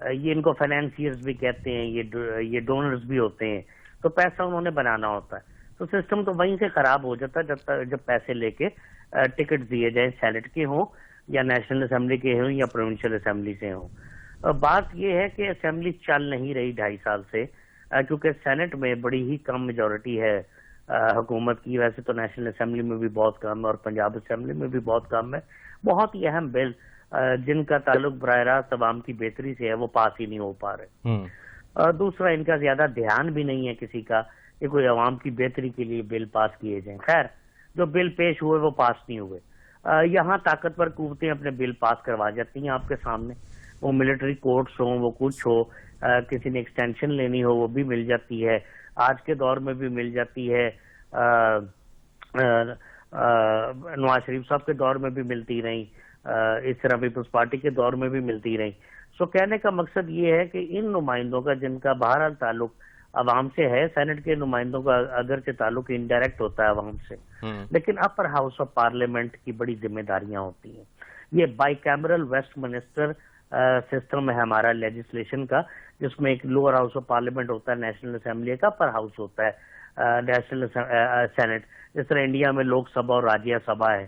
یہ ان کو فائنینسیئرز بھی کہتے ہیں, یہ ڈونرز بھی ہوتے ہیں, تو پیسہ انہوں نے بنانا ہوتا ہے. تو سسٹم تو وہیں سے خراب ہو جاتا ہے جب پیسے لے کے ٹکٹ دیے جائیں, سینٹ کے ہوں یا نیشنل اسمبلی کے ہوں یا پروونشل اسمبلی سے ہوں. بات یہ ہے کہ اسمبلی چل نہیں رہی 2.5 سال سے, کیونکہ سینٹ میں بڑی ہی کم میجورٹی ہے حکومت کی. ویسے تو نیشنل اسمبلی میں بھی بہت کم ہے اور پنجاب اسمبلی میں بھی بہت کم ہے. بہت ہی اہم بل جن کا تعلق براہ راست عوام کی بہتری سے ہے وہ پاس ہی نہیں ہو پا رہے. دوسرا, ان کا زیادہ دھیان بھی نہیں ہے کسی کا کہ کوئی عوام کی بہتری کے لیے بل پاس کیے جائیں. خیر, جو بل پیش ہوئے وہ پاس نہیں ہوئے. یہاں طاقتور قوتیں اپنے بل پاس کروا جاتی ہیں آپ کے سامنے, وہ ملٹری کورٹس ہوں, وہ کچھ ہو, کسی نے ایکسٹینشن لینی ہو وہ بھی مل جاتی ہے, آج کے دور میں بھی مل جاتی ہے, نواز شریف صاحب کے دور میں بھی ملتی رہی, اس طرح پیپلز پارٹی کے دور میں بھی ملتی رہی. سو کہنے کا مقصد یہ ہے کہ ان نمائندوں کا جن کا بہرحال تعلق عوام سے ہے, سینٹ کے نمائندوں کا اگرچہ تعلق انڈائریکٹ ہوتا ہے عوام سے, لیکن اپر ہاؤس آف پارلیمنٹ کی بڑی ذمہ داریاں ہوتی ہیں. یہ bicameral Westminster system ہے ہمارا لیجسلیشن کا, جس میں ایک لوور ہاؤس آف پارلیمنٹ ہوتا ہے نیشنل اسمبلی کا, اپر ہاؤس ہوتا ہے نیشنل سینٹ. جس طرح انڈیا میں لوک سبھا اور راجیہ سبھا ہے,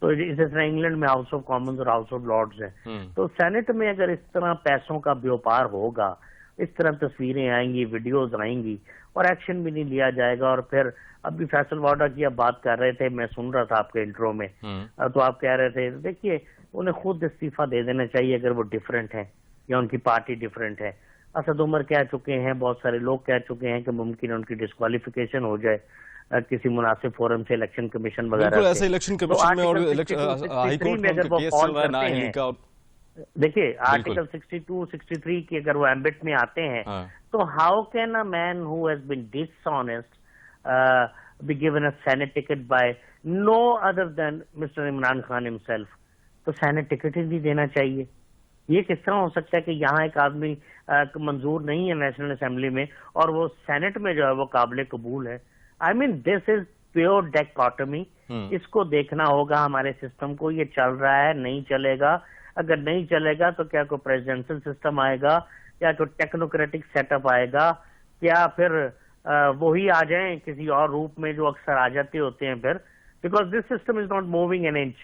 تو اسی طرح انگلینڈ میں ہاؤس آف کامنز اور ہاؤس آف لارڈز ہے. تو سینٹ میں اگر اس طرح پیسوں کا بیوپار ہوگا, اس طرح تصویریں آئیں گی, ویڈیوز آئیں گی, اور ایکشن بھی نہیں لیا جائے گا. اور پھر ابھی فیصل واڈا کی اب بات کر رہے تھے, میں سن رہا تھا آپ کے انٹرو میں, تو آپ کہہ رہے تھے دیکھیے انہیں خود استعفیٰ دے دینا چاہیے اگر وہ ڈیفرنٹ ہیں یا ان کی پارٹی ڈیفرنٹ ہے. اسد عمر کہہ چکے ہیں, بہت سارے لوگ کہہ چکے ہیں کہ ممکن ان کی ڈسکوالیفیکیشن ہو جائے کسی مناسب فورم سے, الیکشن کمیشن وغیرہ. بالکل ایسے الیکشن کمیشن میں اور ہائی کورٹ میں ان کا کیس چل رہا ہے نااہلی کا. دیکھیے آرٹیکل 62, 63 کی اگر وہ ایمبٹ میں آتے ہیں تو how can a man who has been dishonest be given a senate ticket by no other than mister Imran Khan himself. تو سینٹ ٹکٹ ہی نہیں دینا چاہیے. یہ کس طرح ہو سکتا ہے کہ یہاں ایک آدمی منظور نہیں ہے نیشنل اسمبلی میں اور وہ سینٹ میں جو ہے وہ قابل قبول ہے. آئی مین دس از پیور ڈیکاٹمی. اس کو دیکھنا ہوگا ہمارے سسٹم کو, یہ چل رہا ہے نہیں چلے گا. اگر نہیں چلے گا تو کیا کوئی پریزیڈنشل سسٹم آئے گا, کیا کوئی ٹیکنوکریٹک سیٹ اپ آئے گا, کیا پھر وہی آ جائیں کسی اور روپ میں جو اکثر آ جاتے ہوتے ہیں پھر, because this system is not moving an inch.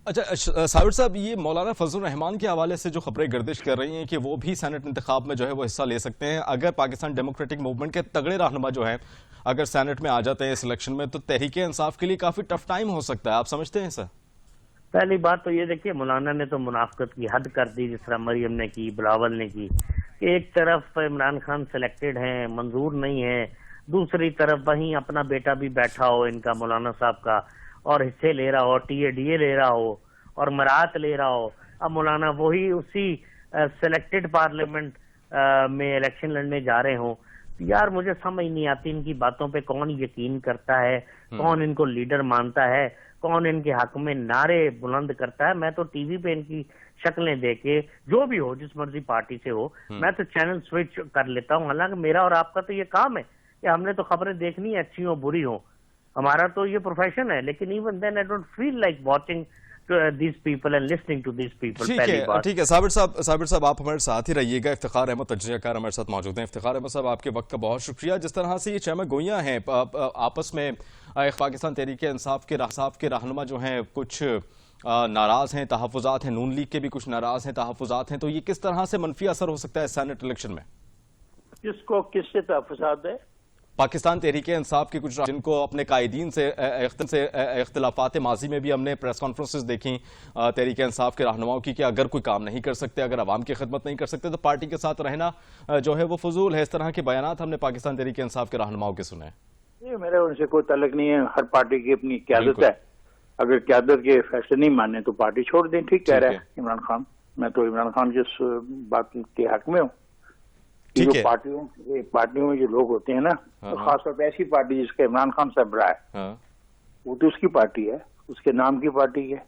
اچھا صابر صاحب, یہ مولانا فضل الرحمان کے حوالے سے جو خبریں گردش کر رہی ہیں کہ وہ بھی سینٹ انتخاب میں جو ہے وہ حصہ لے سکتے ہیں اگر پاکستان ڈیموکریٹک موومنٹ کے تگڑے رہنما جو ہیں اگر سینٹ میں آ جاتے ہیں اس الیکشن میں, تو تحریک انصاف کے لیے کافی ٹف ٹائم ہو سکتا ہے. آپ سمجھتے ہیں سر؟ پہلی بات تو یہ دیکھیے, مولانا نے تو منافقت کی حد کر دی, جس طرح مریم نے کی, بلاول نے کی, کہ ایک طرف عمران خان سلیکٹڈ ہیں, منظور نہیں ہے, دوسری طرف وہیں اپنا بیٹا بھی بیٹھا ہو ان کا مولانا صاحب کا اور حصے لے رہا ہو, ٹی اے ڈی اے لے رہا ہو اور مراعات لے رہا ہو. اب مولانا وہی اسی سلیکٹڈ پارلیمنٹ میں الیکشن لڑنے جا رہے ہوں. یار مجھے سمجھ نہیں آتی ان کی باتوں پہ کون یقین کرتا ہے, کون ان کو لیڈر مانتا ہے, کون ان کے حق میں نعرے بلند کرتا ہے. میں تو ٹی وی پہ ان کی شکلیں دیکھ کے, جو بھی ہو جس مرضی پارٹی سے ہو, میں تو چینل سوئچ کر لیتا ہوں. حالانکہ میرا اور آپ کا تو یہ کام ہے کہ ہم نے تو خبریں دیکھنی ہے, اچھی ہو بری ہو, ہمارا تو یہ پروفیشن ہے. لیکن even then I don't feel like watching these people and listening to these people. ٹھیک ہے صابر صاحب آپ ہمارے ساتھ ہی رہیے گا. افتخار احمد تجزیہ کار ہمارے ساتھ موجود ہیں. افتخار احمد صاحب, آپ کے وقت کا بہت شکریہ. جس طرح سے یہ چہمہ گوئیاں ہیں آپس میں, پاکستان تحریک انصاف کے رہنما جو ہیں کچھ ناراض ہیں, تحفظات ہیں, نون لیگ کے بھی کچھ ناراض ہیں, تحفظات ہیں, تو یہ کس طرح سے منفی اثر ہو سکتا ہے سینٹ الیکشن میں؟ کس سے تحفظات ہے؟ پاکستان تحریک انصاف کے کچھ جن کو اپنے قائدین سے اختلافات ماضی میں بھی ہم نے پریس کانفرنسز دیکھیں تحریک انصاف کے رہنماؤں کی کہ اگر کوئی کام نہیں کر سکتے, اگر عوام کی خدمت نہیں کر سکتے تو پارٹی کے ساتھ رہنا جو ہے وہ فضول ہے. اس طرح کے بیانات ہم نے پاکستان تحریک انصاف کے رہنماؤں کے سنے. میرا ان سے کوئی تعلق نہیں ہے. ہر پارٹی کی اپنی قیادت ہے. اگر قیادت کے فیصلے نہیں ماننے تو پارٹی چھوڑ دیں. ٹھیک کہہ رہا ہے عمران خان. میں تو عمران خان کی اس بات کے حق میں ہوں. جو پارٹیوں میں جو لوگ ہوتے ہیں نا, تو خاص طور پہ ایسی پارٹی جس کا عمران خان صاحب رہا ہے, وہ تو اس کی پارٹی ہے, اس کے نام کی پارٹی ہے.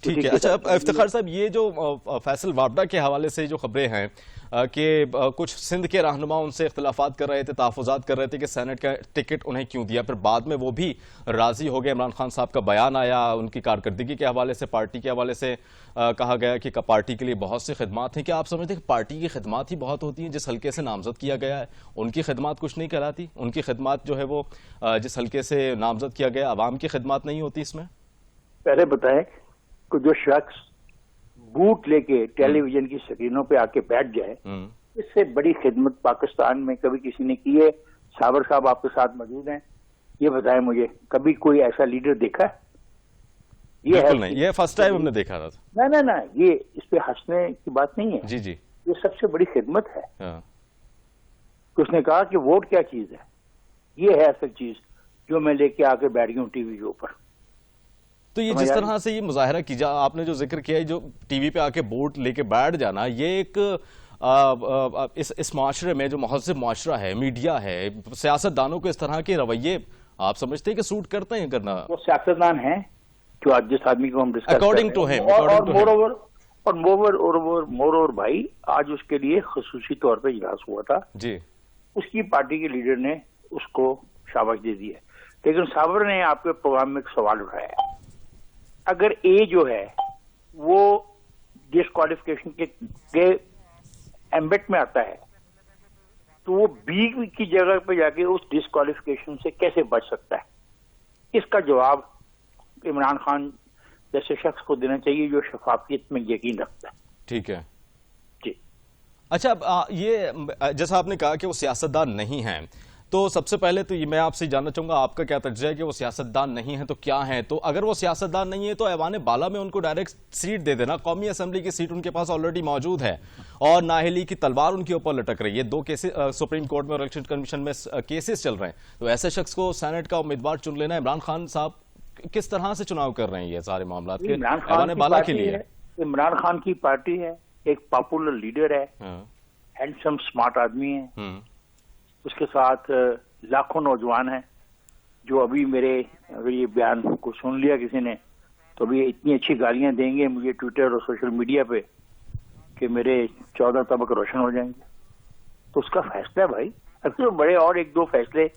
ٹھیک ہے. اچھا افتخار صاحب، یہ جو فیصل وابڈا کے حوالے سے جو خبریں ہیں کہ کچھ سندھ کے رہنما ان سے اختلافات کر رہے تھے، تحفظات کر رہے تھے کہ سینٹ کا ٹکٹ انہیں کیوں دیا، پھر بعد میں وہ بھی راضی ہو گئے. عمران خان صاحب کا بیان آیا ان کی کارکردگی کے حوالے سے، پارٹی کے حوالے سے کہا گیا کہ پارٹی کے لیے بہت سی خدمات ہیں. کیا آپ سمجھتے ہیں کہ پارٹی کی خدمات ہی بہت ہوتی ہیں؟ جس حلقے سے نامزد کیا گیا ہے ان کی خدمات کچھ نہیں کہلاتی؟ ان کی خدمات جو ہے وہ جس حلقے سے نامزد کیا گیا عوام کی خدمات نہیں ہوتی اس میں؟ پہلے بتائیں کہ جو شخص بوٹ لے کے ٹیلی ویژن کی سکرینوں پہ آ کے بیٹھ جائے، اس سے بڑی خدمت پاکستان میں کبھی کسی نے کی ہے؟ صابر صاحب آپ کے ساتھ موجود ہیں، یہ بتائیں مجھے، کبھی کوئی ایسا لیڈر دیکھا ہے؟ بالکل نہیں، یہ فرسٹ ٹائم ہم نے دیکھا تھا. نہ یہ اس پہ ہنسنے کی بات نہیں ہے. جی جی، یہ سب سے بڑی خدمت ہے. اس نے کہا کہ ووٹ کیا چیز ہے، یہ ہے اصل چیز جو میں لے کے آ کے بیٹھ گیا ہوں ٹی وی کے اوپر. تو یہ جس طرح سے یہ مظاہرہ کیا، آپ نے جو ذکر کیا ہے، جو ٹی وی پہ آ کے ووٹ لے کے بیٹھ جانا، یہ ایک اس معاشرے میں جو مہذب معاشرہ ہے، میڈیا ہے، سیاستدانوں کو اس طرح کے رویے آپ سمجھتے ہیں کہ سوٹ کرتے ہیں کرنا؟ وہ سیاستدان ہیں جو آج جس آدمی کو ہم ڈسکس اکارڈنگ ٹو ہم، مور اوور بھائی، آج اس کے لیے خصوصی طور پہ اجلاس ہوا تھا جی. اس کی پارٹی کے لیڈر نے اس کو شاباش دے دی ہے، لیکن صابر نے آپ کے پروگرام میں ایک سوال اٹھایا ہے. اگر اے جو ہے وہ ڈسکوالیفیکیشن کے ایمبٹ میں آتا ہے تو وہ بی کی جگہ پہ جا کے اس ڈسکوالیفیکیشن سے کیسے بچ سکتا ہے؟ اس کا جواب عمران خان جیسے شخص کو دینا چاہیے جو شفافیت میں یقین رکھتا ہے. ٹھیک ہے جی. اچھا، یہ جیسا آپ نے کہا کہ وہ سیاستدان نہیں ہیں، تو سب سے پہلے تو یہ میں آپ سے جاننا چاہوں گا آپ کا کیا تجزیہ ہے کہ وہ سیاستدان نہیں ہیں تو کیا ہیں؟ تو اگر وہ سیاستدان نہیں ہے تو ایوان بالا میں ان کو ڈائریکٹ سیٹ دے دینا. قومی اسمبلی کی سیٹ ان کے پاس آلریڈی موجود ہے اور نااہلی کی تلوار ان کے اوپر لٹک رہی ہے. 2 کیسز سپریم کورٹ میں اور الیکشن کمیشن میں کیسز چل رہے ہیں، تو ایسے شخص کو سینٹ کا امیدوار چن لینا. عمران خان صاحب کس طرح سے چناؤ کر رہے ہیں یہ سارے معاملات کے ایوان بالا کے لیے؟ عمران خان کی پارٹی ہے، ایک پاپولر لیڈر ہے، ہینڈسم اسمارٹ آدمی ہے، اس کے ساتھ لاکھوں نوجوان ہیں جو ابھی میرے اگر یہ بیان کو سن لیا کسی نے تو ابھی اتنی اچھی گالیاں دیں گے مجھے ٹویٹر اور سوشل میڈیا پہ کہ میرے 14 طبق روشن ہو جائیں گے. تو اس کا فیصلہ ہے بھائی. اکثر بڑے اور 1-2 فیصلے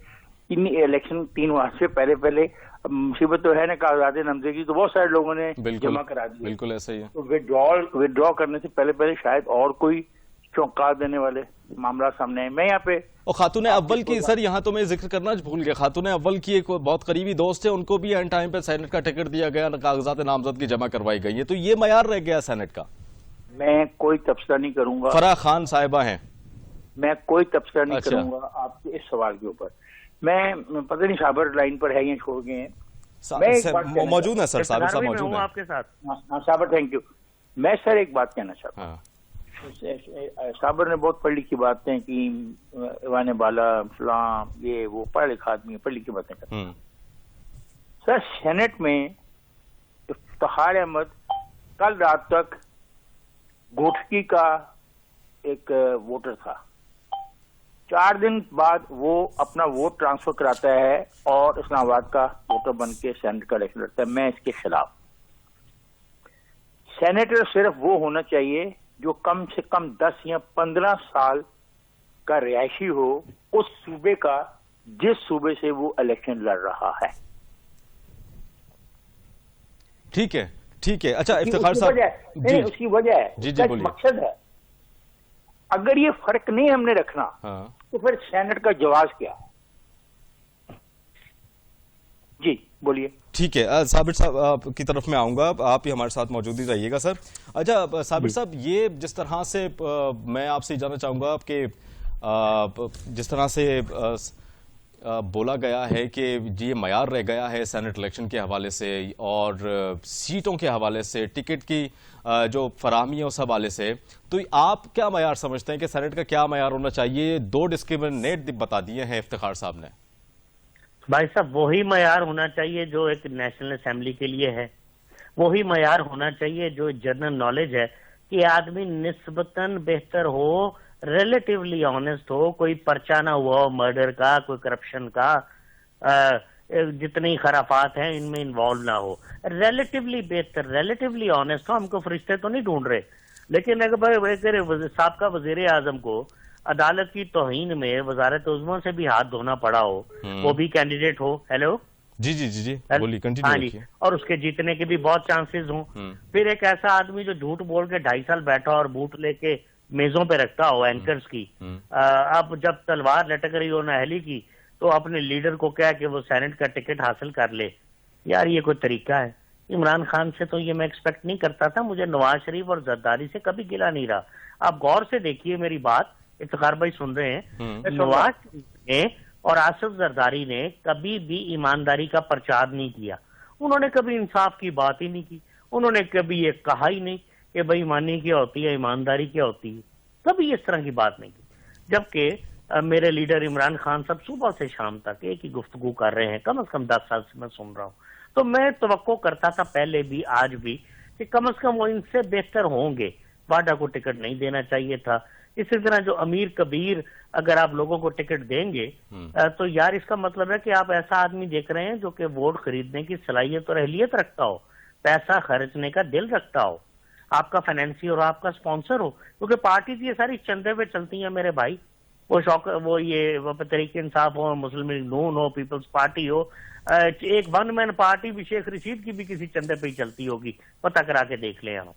ان الیکشن 3 ماہ سے پہلے مصیبت تو ہے نا کاغذات نامزدگی کی، تو بہت سارے لوگوں نے جمع کرا دی. بالکل ایسا ہی ہے. تو ودرا کرنے سے پہلے شاید اور کوئی چونکا دینے والے معاملات سامنے ہیں. میں یہاں پہ خاتون اول کی سر یہاں تو میں ذکر کرنا بھول گیا، خاتون اول کی ایک بہت قریبی دوست ہے، ان کو بھی اینڈ ٹائم پہ سینٹ کا ٹکٹ دیا گیا، کاغذات نامزدگی جمع کروائی گئی ہے، تو یہ معیار رہ گیا سینٹ کا. میں کوئی تبصرہ نہیں کروں گا. فرح خان صاحبہ ہیں. میں کوئی تبصرہ نہیں کروں گا آپ کے اس سوال کے اوپر. میں پتہ نہیں صابر لائن پر ہے یا چھوڑ گئے ہیں. موجود ہیں سر، صابر صاحب موجود ہیں آپ کے ساتھ. ہاں صابر تھینک یو. میں سر ایک بات کہنا چاہتا ہوں. صابر نے بہت پڑھ لکھی باتیں کی، ایوان بالا فلاں یہ وہ پڑھ لکھا آدمی پڑھ لکھی باتیں کرتے ہیں. سر سینٹ میں افتخار احمد کل رات تک گوٹکی کا ایک ووٹر تھا. 4 دن بعد وہ اپنا ووٹ ٹرانسفر کراتا ہے اور اسلام آباد کا ووٹر بن کے سینٹ کا الیکشن لڑتا ہے. میں اس کے خلاف. سینیٹر صرف وہ ہونا چاہیے جو کم سے کم 10 یا 15 سال کا رہائشی ہو اس صوبے کا جس صوبے سے وہ الیکشن لڑ رہا ہے. ٹھیک ہے ٹھیک ہے. اچھا افتخار صاحب، اس کی وجہ ہے، جی مقصد ہے. اگر یہ فرق نہیں ہم نے رکھنا تو پھر سینٹ کا جواز کیا ہے؟ جی بولیے. ٹھیک ہے، صابر صاحب کی طرف میں آؤں گا، آپ ہی ہمارے ساتھ موجود ہی رہیے گا سر. اچھا صابر صاحب، یہ جس طرح سے میں آپ سے جاننا چاہوں گا کہ جس طرح سے بولا گیا ہے کہ یہ معیار رہ گیا ہے سینٹ الیکشن کے حوالے سے اور سیٹوں کے حوالے سے، ٹکٹ کی جو فراہمی ہے اس حوالے سے، تو آپ کیا معیار سمجھتے ہیں کہ سینٹ کا کیا معیار ہونا چاہیے؟ 2 ڈسکریمنیٹ بتا دیے ہیں افتخار صاحب نے. بھائی صاحب وہی معیار ہونا چاہیے جو ایک نیشنل اسمبلی کے لیے ہے. وہی معیار ہونا چاہیے جو جنرل نالج ہے کہ آدمی نسبتاً بہتر ہو، ریلیٹیولی آنےسٹ ہو، کوئی پرچہ نہ ہوا ہو مرڈر کا، کوئی کرپشن کا. جتنی خرافات ہیں ان میں انوالو نہ ہو. ریلیٹیولی بہتر، ریلیٹیولی آنےسٹ ہو. ہم کو فرشتے تو نہیں ڈھونڈ رہے، لیکن اگر سابقہ وزیر اعظم کو عدالت کی توہین میں وزارت عظمیٰ سے بھی ہاتھ دھونا پڑا ہو، وہ بھی کینڈیڈیٹ ہو. ہیلو جی جی جی جی بولیے، ہاں کنٹینیو جی، رکھیے. اور اس کے جیتنے کے بھی بہت چانسز ہوں. پھر ایک ایسا آدمی جو جھوٹ بول کے 2.5 سال بیٹھا اور بوٹ لے کے میزوں پہ رکھتا ہو اینکرز کی، اب جب تلوار لٹک رہی ہو نااہلی کی تو اپنے لیڈر کو کہا کہ وہ سینٹ کا ٹکٹ حاصل کر لے. یار یہ کوئی طریقہ ہے؟ عمران خان سے تو یہ میں ایکسپیکٹ نہیں کرتا تھا. مجھے نواز شریف اور زرداری سے کبھی گلہ نہیں رہا. آپ غور سے دیکھیے میری بات، افتخار بھائی سن رہے ہیں، نواز شریف نے اور آصف زرداری نے کبھی بھی ایمانداری کا پرچار نہیں کیا. انہوں نے کبھی انصاف کی بات ہی نہیں کی. انہوں نے کبھی یہ کہا ہی نہیں کہ بھائی ایمانی کیا ہوتی ہے، ایمانداری کیا ہوتی ہے. کبھی اس طرح کی بات نہیں کی. جبکہ میرے لیڈر عمران خان صاحب صبح سے شام تک ایک ہی گفتگو کر رہے ہیں، کم از کم 10 سال سے میں سن رہا ہوں. تو میں توقع کرتا تھا پہلے بھی آج بھی کہ کم از کم وہ ان سے بہتر ہوں گے. واڈا کو ٹکٹ نہیں دینا چاہیے تھا. اسی طرح جو امیر کبیر اگر آپ لوگوں کو ٹکٹ دیں گے تو یار اس کا مطلب ہے کہ آپ ایسا آدمی دیکھ رہے ہیں جو کہ ووٹ خریدنے کی صلاحیت اور اہلیت رکھتا ہو، پیسہ خرچنے کا دل رکھتا ہو، آپ کا فائنینسر اور آپ کا سپانسر ہو. کیونکہ پارٹی یہ ساری چندے پہ چلتی ہیں میرے بھائی. وہ یہ تحریک انصاف ہو، مسلم لیگ نون ہو، پیپلز پارٹی ہو، ایک ون مین پارٹی بھی شیخ رشید کی بھی کسی چندے پہ ہی چلتی ہوگی، پتہ کرا کے دیکھ لیں ہم.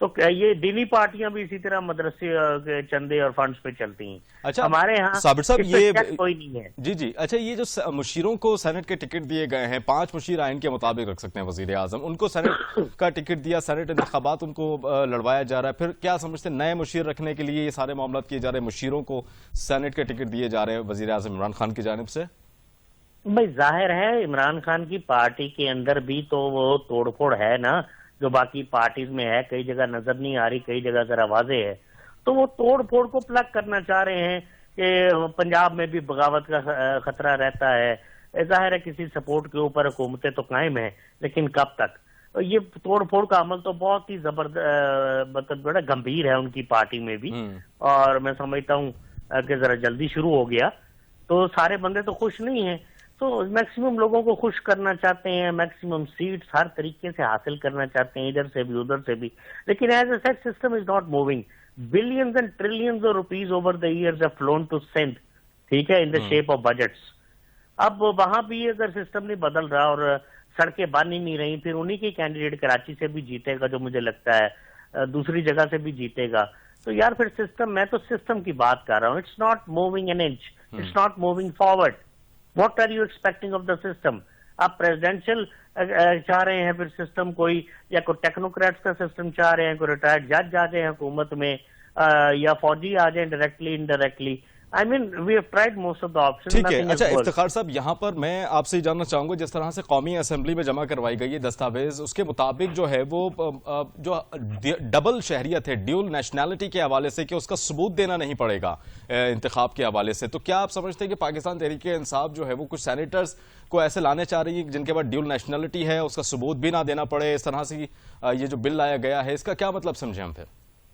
تو یہ دینی پارٹیاں بھی اسی طرح مدرسے کے چندے اور فنڈز پہ چلتی ہیں. اچھا ہمارے ہاں صابر صاحب اس پہ یہ چیک کوئی نہیں ہے. جی جی اچھا، یہ جو مشیروں کو سینٹ کے ٹکٹ دیے گئے ہیں، 5 مشیر آئین کے مطابق رکھ سکتے ہیں وزیر اعظم، ان کو سینٹ کا ٹکٹ دیا، سینٹ انتخابات ان کو لڑوایا جا رہا ہے. پھر کیا سمجھتے ہیں نئے مشیر رکھنے کے لیے یہ سارے معاملات کیے جا رہے ہیں، مشیروں کو سینٹ کے ٹکٹ دیے جا رہے ہیں وزیر اعظم عمران خان کی جانب سے؟ بھائی ظاہر ہے عمران خان کی پارٹی کے اندر بھی تو وہ توڑ پھوڑ ہے نا، جو باقی پارٹیز میں ہے. کئی جگہ نظر نہیں آ رہی، کئی جگہ ذرا واضح ہے. تو وہ توڑ پھوڑ کو پلگ کرنا چاہ رہے ہیں کہ پنجاب میں بھی بغاوت کا خطرہ رہتا ہے. ظاہر ہے کسی سپورٹ کے اوپر حکومتیں تو قائم ہیں، لیکن کب تک؟ یہ توڑ پھوڑ کا عمل تو بہت ہی زبردست بڑا گمبھیر ہے ان کی پارٹی میں بھی، اور میں سمجھتا ہوں کہ ذرا جلدی شروع ہو گیا تو سارے بندے تو خوش نہیں ہیں. تو میکسیمم لوگوں کو خوش کرنا چاہتے ہیں، میکسیمم سیٹس ہر طریقے سے حاصل کرنا چاہتے ہیں، ادھر سے بھی ادھر سے بھی. لیکن as a set system is not moving. Billions and trillions of rupees over the years have flown to Sindh, ٹھیک ہے، in the shape of budgets. اب وہاں بھی اگر سسٹم نہیں بدل رہا اور سڑکیں بن ہی نہیں رہی، پھر انہی کے کینڈیڈیٹ کراچی سے بھی جیتے گا جو مجھے لگتا ہے، دوسری جگہ سے بھی جیتے گا. تو یار پھر سسٹم، میں تو سسٹم کی بات کر رہا ہوں. It's not moving an inch, it's not moving forward. What are you expecting of the system? آپ پریزیڈینشل چاہ رہے ہیں پھر سسٹم کوئی، یا کوئی ٹیکنوکریٹس کا سسٹم چاہ رہے ہیں، کوئی ریٹائرڈ جج آ جائیں حکومت میں، یا فوجی آ جائیں directly indirectly. I mean, we have tried most of the options. ٹھیک ہے. اچھا افتخار صاحب، یہاں پر میں آپ سے جاننا چاہوں گا، جس طرح سے قومی اسمبلی میں جمع کروائی گئی ہے دستاویز، اس کے مطابق جو ہے وہ جو ڈبل شہریت ہے، ڈیول نیشنلٹی کے حوالے سے، کہ اس کا ثبوت دینا نہیں پڑے گا انتخاب کے حوالے سے. تو کیا آپ سمجھتے ہیں کہ پاکستان تحریک انصاف جو ہے وہ کچھ سینیٹرز کو ایسے لانے چاہ رہی ہے جن کے بعد ڈیول نیشنلٹی ہے، اس کا ثبوت بھی نہ دینا پڑے؟ اس طرح سے یہ جو بل لایا گیا ہے، اس کا کیا مطلب سمجھیں ہم؟ پھر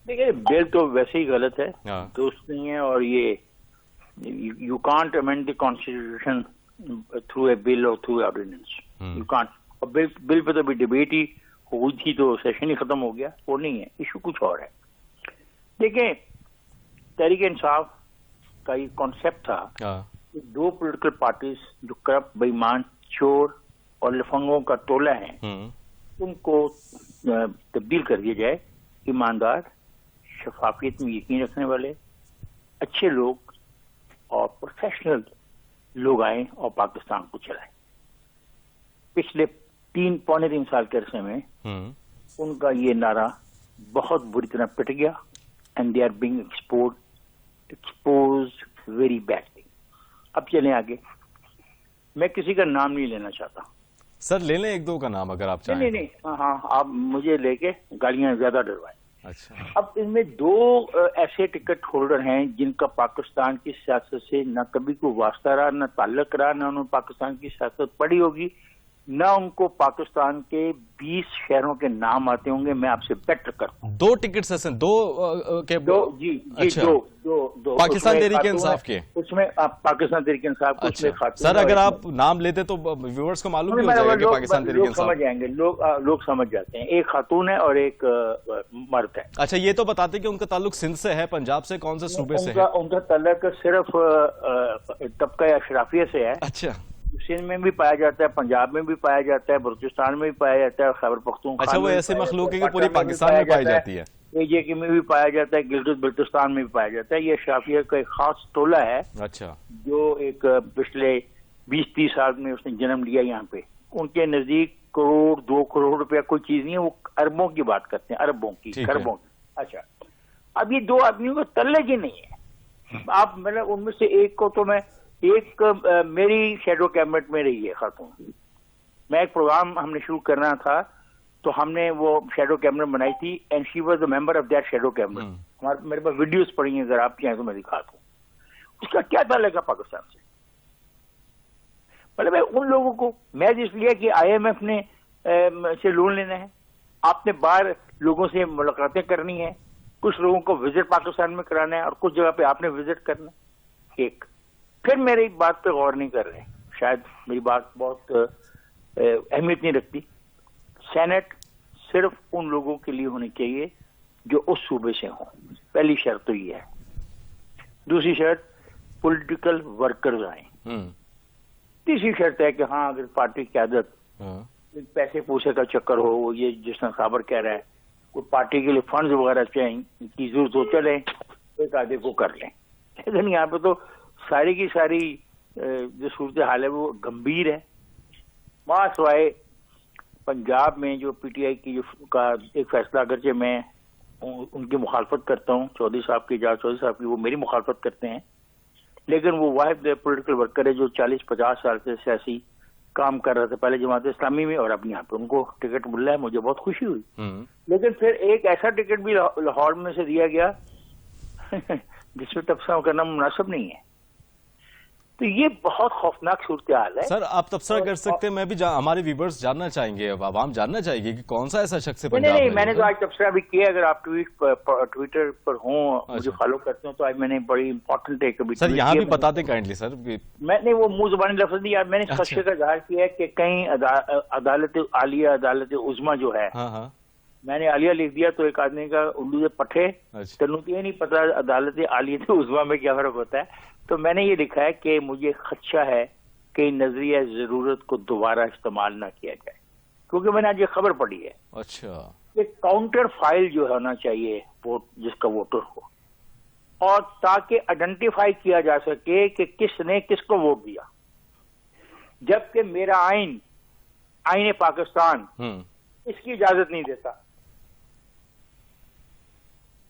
دیکھیں، بل تو ویسے ہی غلط ہے، درست نہیں ہے. اور یہ you can't amend the constitution through a bill or through ordinance. You can't. اور بل پہ تو بھی ڈبیٹ ہی ہوئی تھی تو سیشن ہی ختم ہو گیا. وہ نہیں ہے، ایشو کچھ اور ہے. دیکھیں، تحریک انصاف کا یہ کانسیپٹ تھا کہ 2 پولیٹیکل پارٹیز جو کرپٹ، بےایمان، چور اور لفنگوں کا ٹولہ ہیں، ان کو تبدیل کر دیا جائے. ایماندار، شفافیت میں یقین رکھنے والے، اچھے لوگ اور پروفیشنل لوگ آئیں اور پاکستان کو چلائیں. پچھلے 3 سال کے عرصے میں ان کا یہ نعرہ بہت بری طرح پٹ گیا، and they are being exposed very badly. اب چلیں آگے. میں کسی کا نام نہیں لینا چاہتا. سر لے لیں 1-2 کا نام اگر آپ چاہیں. نہیں، ہاں، آپ مجھے لے کے گالیاں زیادہ ڈروائیں. اچھا. اب ان میں 2 ایسے ٹکٹ ہولڈر ہیں جن کا پاکستان کی سیاست سے نہ کبھی کوئی واسطہ رہا، نہ تعلق رہا، نہ انہوں نے پاکستان کی سیاست پڑھی ہوگی، نہ ان کو پاکستان کے 20 شہروں کے نام آتے ہوں گے. میں آپ سے بیٹر کرتا ہوں. 2 ٹکٹس ہیں، 2 کے جی 2 پاکستان تحریک انصاف کے اس میں پاکستان تحریک انصاف کو اس میں خاتون سر اگر آپ نام لیتے تو ویورز کو معلوم نہیں ہو جائے گا کہ پاکستان تحریک انصاف سمجھ جائیں گے، لوگ سمجھ جاتے ہیں. ایک خاتون ہے اور ایک مرد ہے. اچھا یہ تو بتاتے کہ ان کا تعلق سندھ سے ہے، پنجاب سے، کون سے صوبے سے ہے؟ ان کا تعلق صرف طبقہ اشرافیہ سے ہے. اچھا سندھ میں بھی پایا جاتا ہے، پنجاب میں بھی پایا جاتا ہے، بلوچستان میں بھی پایا جاتا ہے، خیبر پختونخوا. اچھا وہ ایسے مخلوق ہے کہ پوری پاکستان میں پائی جاتی ہے. AJK میں بھی پایا جاتا ہے، گلگت بلتستان میں بھی پایا جاتا ہے. یہ اشرافیہ کا ایک خاص ٹولہ ہے. اچھا جو ایک پچھلے 20-30 سال میں اس نے جنم لیا یہاں پہ. ان کے نزدیک کروڑ 2 کروڑ روپیہ کوئی چیز نہیں ہے، وہ اربوں کی بات کرتے ہیں، اربوں کی، خربوں کی. اچھا اب یہ 2 آدمیوں کو تعلق ہی نہیں ہے. آپ مطلب ان میں سے ایک کو تو ایک میری شیڈو کیبنٹ میں رہی ہے خاتون. میں ایک پروگرام ہم نے شروع کرنا تھا تو ہم نے وہ شیڈو کیبنٹ بنائی تھی and she was a member of that shadow cabinet. میرے پاس ویڈیوز پڑی ہیں، اگر آپ چاہیں تو میں دکھاتا ہوں. اس کا کیا تعلق ہے پاکستان سے؟ مطلب ان لوگوں کو میں اس لیے کہ IMF نے سے لون لینا ہے، آپ نے باہر لوگوں سے ملاقاتیں کرنی ہے، کچھ لوگوں کو وزٹ پاکستان میں کرانا ہے اور کچھ جگہ پہ آپ نے وزٹ کرنا ہے. ایک پھر میری بات پہ غور نہیں کر رہے، شاید میری بات بہت اہمیت نہیں رکھتی. سینٹ صرف ان لوگوں کے لیے ہونی چاہیے جو اس صوبے سے ہوں. پہلی شرط تو یہ ہے. دوسری شرط پولیٹیکل ورکرز آئیں. تیسری شرط ہے کہ ہاں اگر پارٹی قیادت پیسے پوسے کا چکر ہو، وہ یہ جس طرح خبر کہہ رہا ہے، کوئی پارٹی کے لیے فنڈز وغیرہ چاہیں کی ضرورت ہو چلیں ایک آدھے کو کر لیں. لیکن یہاں پہ تو ساری کی ساری جو صورتحال ہے وہ گمبھیر ہے. وہاں سوائے پنجاب میں جو PTI کی جو کا ایک فیصلہ، اگرچہ میں ان کی مخالفت کرتا ہوں، چودھری صاحب کی، اعجاز چودھری صاحب کی، وہ میری مخالفت کرتے ہیں، لیکن وہ واحد پولیٹیکل ورکر ہے جو 40-50 سال سے سیاسی کام کر رہا تھا، پہلے جماعت اسلامی میں اور اب یہاں پہ. ان کو ٹکٹ مل رہا ہے، مجھے بہت خوشی ہوئی. لیکن پھر ایک ایسا ٹکٹ بھی لاہور میں سے دیا گیا جس میں تبصرہ کرنا مناسب نہیں ہے. تو یہ بہت خوفناک صورتحال ہے. سر آپ تبصرہ کر سکتے ہیں، میں بھی ہمارے ویورز جاننا چاہیں گے، عوام جاننا چاہیے گی کہ کون سا ایسا شخص ہے پنجاب میں. نہیں، میں نے تو آج تبصرہ بھی کیا. اگر آپ ٹویٹر پر ہوں، مجھے فالو کرتے ہوں، تو آج میں نے بڑی امپورٹنٹ ایک سر یہاں بھی بتا دیں کائنڈلی سر. میں نے وہ منہ زبانی لفظ نہیں، میں نے خدشے کا اظہار کیا ہے کہ کہیں عدالت عالیہ، عدالت عظمیٰ جو ہے، میں نے عالیہ لکھ دیا تو ایک آدمی کا اردو سے پٹھے تنو یہ نہیں پتا عدالت عالیہ عظمیٰ میں کیا فرق ہوتا ہے. تو میں نے یہ لکھا ہے کہ مجھے خدشہ ہے کہ نظریہ ضرورت کو دوبارہ استعمال نہ کیا جائے، کیونکہ میں نے آج یہ خبر پڑھی ہے. اچھا کہ کاؤنٹر فائل جو ہونا چاہیے ووٹ جس کا ووٹر ہو، اور تاکہ آئیڈینٹیفائی کیا جا سکے کہ کس نے کس کو ووٹ دیا. جبکہ میرا آئین پاکستان اس کی اجازت نہیں دیتا.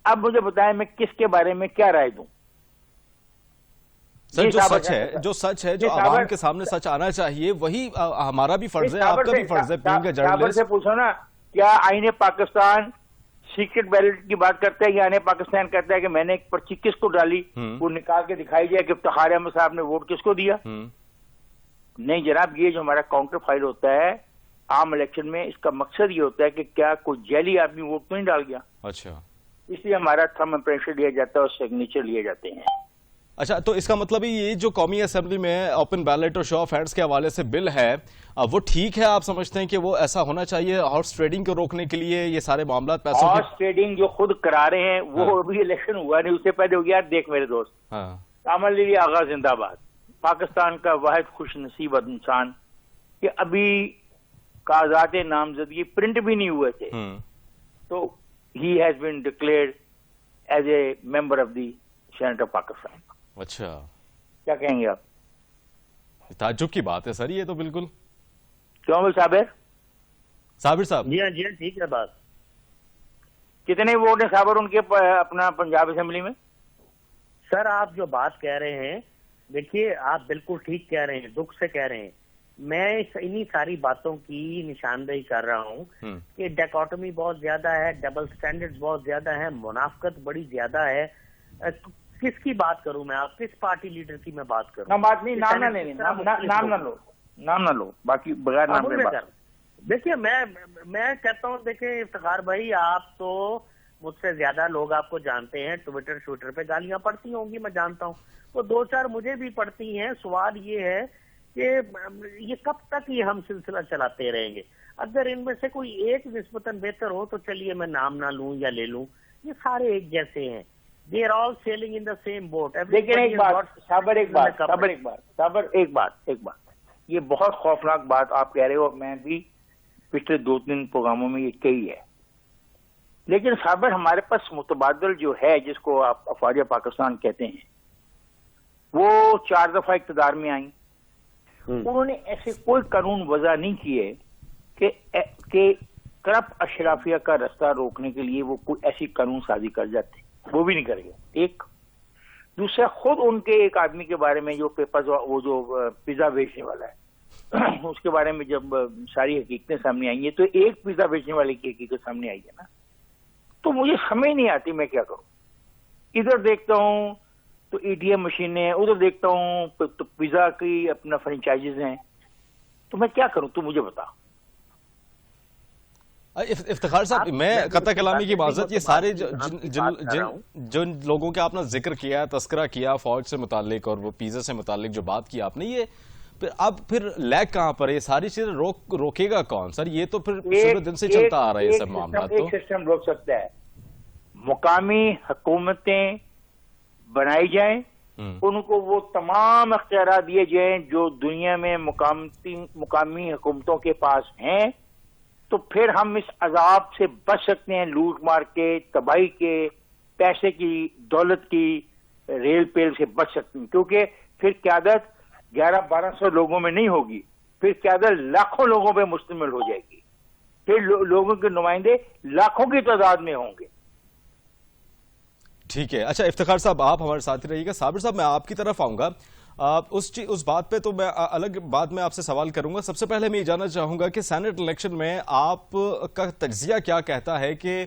اب مجھے بتائیں میں کس کے بارے میں کیا رائے دوں. سر جو سچ ہے جو عوام کے سامنے سچ آنا چاہیے وہی ہمارا بھی فرض ہے، آپ کا بھی فرض ہے. جابر سے پوچھو نا، کیا آئین پاکستان سیکرٹ بیلٹ کی بات کرتا ہے یا آئین پاکستان کہتا ہے کہ میں نے ایک پرچی کس کو ڈالی وہ نکال کے دکھائی جائے کہ افتخار احمد صاحب نے ووٹ کس کو دیا؟ نہیں جناب، یہ جو ہمارا کاؤنٹر فائل ہوتا ہے عام الیکشن میں، اس کا مقصد یہ ہوتا ہے کہ کیا کوئی جعلی آدمی ووٹ تو نہیں ڈال گیا. اچھا اس لیے ہمارا تھم امپریشن لیا جاتا ہے اور سگنیچر لیے جاتے ہیں. اچھا تو اس کا مطلب یہ جو قومی اسمبلی میں اوپن بیلٹ اور شو آف ہینڈز کے حوالے سے بل ہے وہ ٹھیک ہے؟ آپ سمجھتے ہیں کہ وہ ایسا ہونا چاہیے ہارس ٹریڈنگ کو روکنے کے لیے؟ یہ سارے معاملات پیسوں ہارس ٹریڈنگ جو خود کرا رہے ہیں وہ ابھی الیکشن ہوا نہیں، اس سے پہلے ہو گیا. دیکھ میرے دوست، کامل علی آغا زندہ باد، پاکستان کا واحد خوش نصیب انسان کہ ابھی کاغذات نامزدگی پرنٹ بھی نہیں ہوئے تھے تو he has been declared as a member of the Senate of Pakistan. اچھا کیا کہیں گے آپ؟ تعجب کی بات ہے سر یہ تو بالکل. کیوں بھائی صابر صاحب؟ جی ہاں ٹھیک ہے. بات کتنے ووٹ ہیں صابر ان کے اپنا پنجاب اسمبلی میں؟ سر آپ جو بات کہہ رہے ہیں، دیکھیے آپ بالکل ٹھیک کہہ رہے ہیں، دکھ سے کہہ رہے ہیں. میں انہی ساری باتوں کی نشاندہی کر رہا ہوں کہ ڈیکوٹمی بہت زیادہ ہے، ڈبل سٹینڈرڈز بہت زیادہ ہیں، منافقت بڑی زیادہ ہے. کس کی بات کروں میں؟ آپ کس پارٹی لیڈر کی میں بات کروں؟ بات نہیں، نام نہ لو، باقی بغیر نام کے بات. دیکھیے میں کہتا ہوں، دیکھیں افتخار بھائی، آپ تو مجھ سے زیادہ لوگ آپ کو جانتے ہیں, ٹویٹر پہ گالیاں پڑتی ہوں گی, میں جانتا ہوں, وہ 2-4 مجھے بھی پڑتی ہیں. سوال یہ ہے کہ یہ کب تک یہ ہم سلسلہ چلاتے رہیں گے؟ اگر ان میں سے کوئی ایک نسبتاً بہتر ہو تو چلیے میں نام نہ لوں یا لے لوں, یہ سارے ایک جیسے ہیں. They are all sailing in the same boat. لیکن ایک بات, یہ بہت خوفناک بات آپ کہہ رہے ہو, میں بھی پچھلے 2-3 پروگراموں میں یہ کہی ہے. لیکن صابر, ہمارے پاس متبادل جو ہے, جس کو آپ افواج پاکستان کہتے ہیں, وہ 4 دفعہ اقتدار میں آئیں. انہوں نے ایسے کوئی قانون وضع نہیں کیے کہ کرپٹ اشرافیہ کا رستہ روکنے کے لیے وہ کوئی ایسی قانون سازی کر جاتے. وہ بھی نہیں کرے گا. ایک دوسرا, خود ان کے ایک آدمی کے بارے میں جو پیپرز, وہ جو پیزا بیچنے والا ہے, اس کے بارے میں جب ساری حقیقتیں سامنے آئی ہیں, تو ایک پیزا بیچنے والے کی حقیقت سامنے آئی ہے نا, تو مجھے سمجھ نہیں آتی میں کیا کروں. ادھر دیکھتا ہوں تو ATM مشینیں, ادھر دیکھتا ہوں تو پیزا کی اپنا فرنچائزز ہیں, تو میں کیا کروں, تو مجھے بتا. افتخار صاحب, میں قطع کلامی کی معذرت, یہ سارے جن لوگوں کے آپ نے ذکر کیا, تذکرہ کیا فوج سے متعلق اور وہ پیزا سے متعلق جو بات کی آپ نے, یہ اب پھر لیگ کہاں پر ہے؟ یہ ساری چیزیں روکے گا کون سر؟ یہ تو پھر شروع دن سے چلتا آ رہا ہے یہ سب معاملات. تو ایک سسٹم روک سکتا ہے, مقامی حکومتیں بنائی جائیں, ان کو وہ تمام اختیارات دیے جائیں جو دنیا میں مقامی حکومتوں کے پاس ہیں, تو پھر ہم اس عذاب سے بچ سکتے ہیں, لوٹ مار کے, تباہی کے, پیسے کی, دولت کی ریل پیل سے بچ سکتے ہیں. کیونکہ پھر قیادت 1100-1200 لوگوں میں نہیں ہوگی, پھر قیادت لاکھوں لوگوں پہ مشتمل ہو جائے گی, پھر لوگوں کے نمائندے لاکھوں کی تعداد میں ہوں گے. ٹھیک ہے. اچھا افتخار صاحب, آپ ہمارے ساتھ رہیے گا. صابر صاحب, میں آپ کی طرف آؤں گا. اس بات پہ تو میں الگ بات میں آپ سے سوال کروں گا. سب سے پہلے میں یہ جاننا چاہوں گا کہ سینٹ الیکشن میں آپ کا تجزیہ کیا کہتا ہے کہ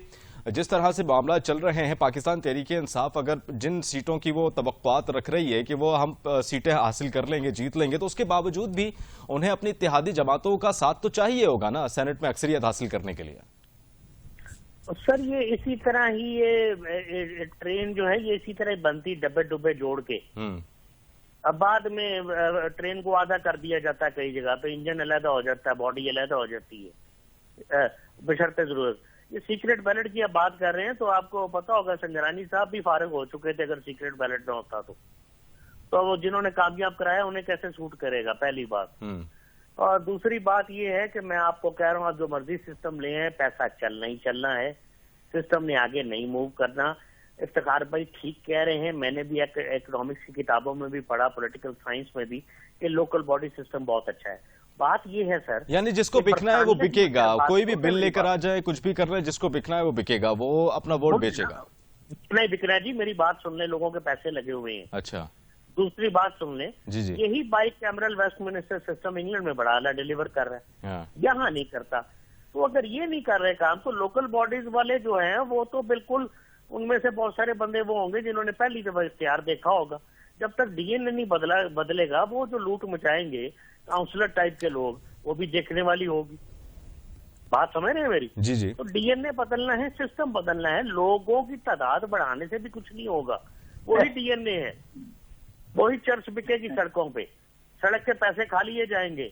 جس طرح سے معاملات چل رہے ہیں, پاکستان تحریک انصاف اگر جن سیٹوں کی وہ توقعات رکھ رہی ہے کہ وہ ہم سیٹیں حاصل کر لیں گے, جیت لیں گے, تو اس کے باوجود بھی انہیں اپنی اتحادی جماعتوں کا ساتھ تو چاہیے ہوگا نا سینٹ میں اکثریت حاصل کرنے کے لیے. سر یہ اسی طرح ہی یہ ٹرین جو ہے یہ اسی طرح بنتی, ڈبے ڈبے جوڑ کے. اب بعد میں ٹرین کو آدھا کر دیا جاتا ہے کئی جگہ پہ, انجن علیحدہ ہو جاتا ہے, باڈی علیحدہ ہو جاتی ہے بشرط ضرورت. یہ سیکریٹ بیلٹ کی آپ بات کر رہے ہیں تو آپ کو پتا ہوگا سنجرانی صاحب بھی فارغ ہو چکے تھے اگر سیکریٹ بیلٹ نہ ہوتا تو وہ جنہوں نے کامیاب کرایا انہیں کیسے سوٹ کرے گا, پہلی بات. اور دوسری بات یہ ہے کہ میں آپ کو کہہ رہا ہوں, آپ جو مرضی سسٹم لے ہیں, پیسہ چلنا ہی چلنا ہے, سسٹم نے آگے نہیں موو کرنا. افتخار بھائی ٹھیک کہہ رہے ہیں, میں نے بھی اکنامکس کی کتابوں میں بھی پڑھا, پولیٹیکل سائنس میں بھی, کہ لوکل باڈی سسٹم بہت اچھا ہے. بات یہ ہے سر, یعنی جس کو بکنا ہے وہ بکے گا, کوئی بھی بل لے کر آ جائے, کچھ بھی کر رہے, جس کو بکنا ہے وہ بکے گا, وہ اپنا ووٹ بیچے گا. نہیں بکنا ہے جی, میری بات سن لیں, لوگوں کے پیسے لگے ہوئے ہیں. اچھا, دوسری بات سن لیں, یہی bicameral Westminster system England میں بڑا اعلیٰ ڈیلیور کر رہا ہے, یہاں نہیں کرتا. تو اگر یہ نہیں کر رہے کام, تو لوکل باڈیز والے جو ہیں وہ تو بالکل, ان میں سے بہت سارے بندے وہ ہوں گے جنہوں نے پہلی دفعہ اختیار دیکھا ہوگا. جب تک ڈی این اے نہیں بدلے گا, وہ جو لوٹ مچائیں گے کاؤنسلر ٹائپ کے لوگ, وہ بھی دیکھنے والی ہوگی. بات سمجھ رہے ہیں میری؟ جی جی. تو ڈی این اے بدلنا ہے, سسٹم بدلنا ہے, لوگوں کی تعداد بڑھانے سے بھی کچھ نہیں ہوگا. وہی ڈی این اے ہے, وہی چرچ بکے گی سڑکوں پہ, سڑک کے پیسے کھا لیے جائیں گے,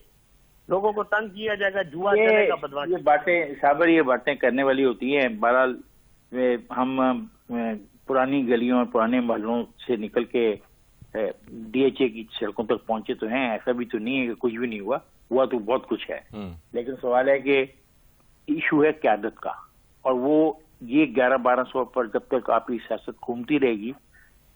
لوگوں کو تنگ کیا جائے گا, جوا چلے گا, بدماشی. یہ باتیں صابر, یہ باتیں کرنے والی ہوتی ہیں. بہرحال ہم پرانی گلیوں اور پرانے محلوں سے نکل کے ڈی ایچ اے کی سڑکوں تک پہنچے تو ہیں. ایسا بھی تو نہیں ہے کہ کچھ بھی نہیں ہوا تو بہت کچھ ہے. لیکن سوال ہے کہ ایشو ہے قیادت کا, اور وہ یہ 1100-1200 پر جب تک آپ کی سیاست گھومتی رہے گی